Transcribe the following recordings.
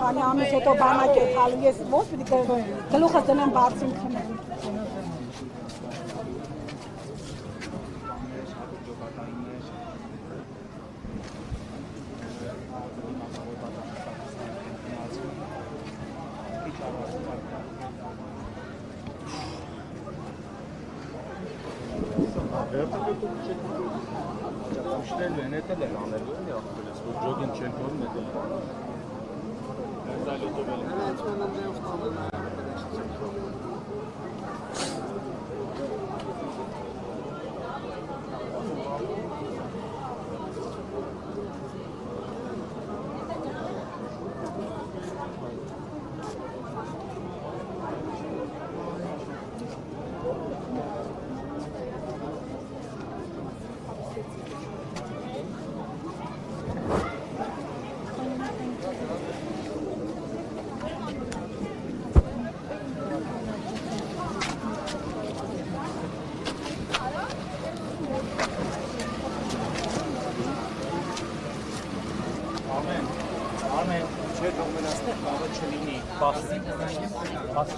Անի ամիս հետո բանակ է թալու, ես ոչ պիտի գլուխս դնեմ բարձին քնեմ։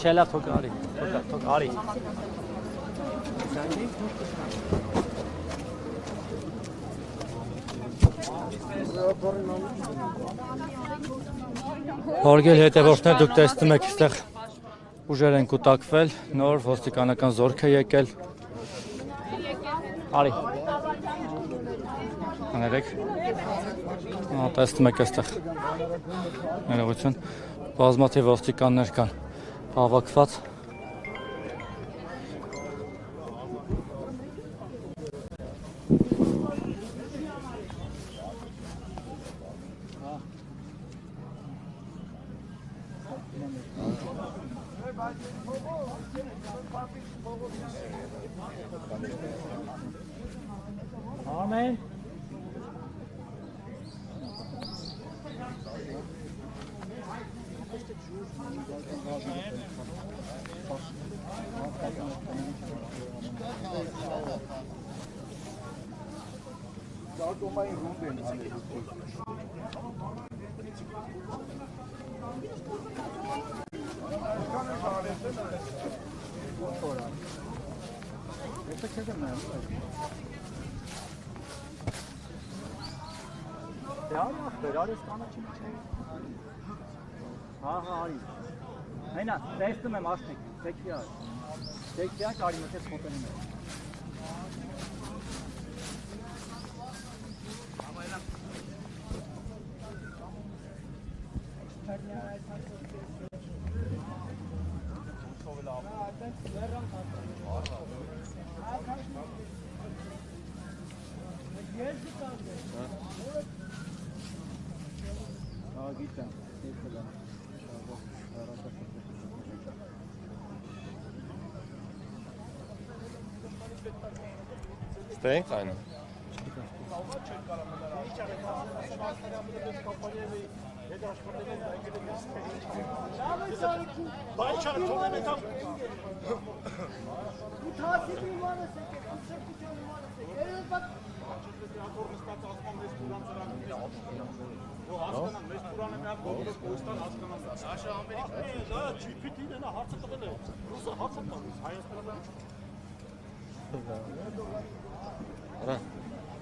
Չելա թող արի, թող արի։ Հարգել հետևորդներ, դուք տեսնում եք, այստեղ ուժեր են կուտակվել, նոր ոստիկանական զորք է եկել։ Արի։ Աներեք։ Տեսնում եք այստեղ։ Ներողություն։ Բազմաթիվ ոստիկաններ կան հավաքված։ Ամեն Այնա, տեսնում եմ աշխիկ, տեքվիակ արի մտես խոտենում է։ Ստենք այն։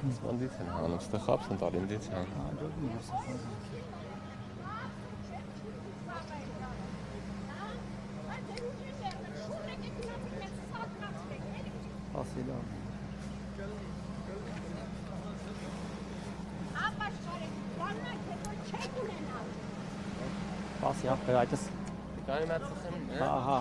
Սպանդից են հանում, ստեղ խապս են տալինդից հան։ Ասիլա։ Ասի, ապեր այդս։ Կանի մատ ծխեմ, Ահա։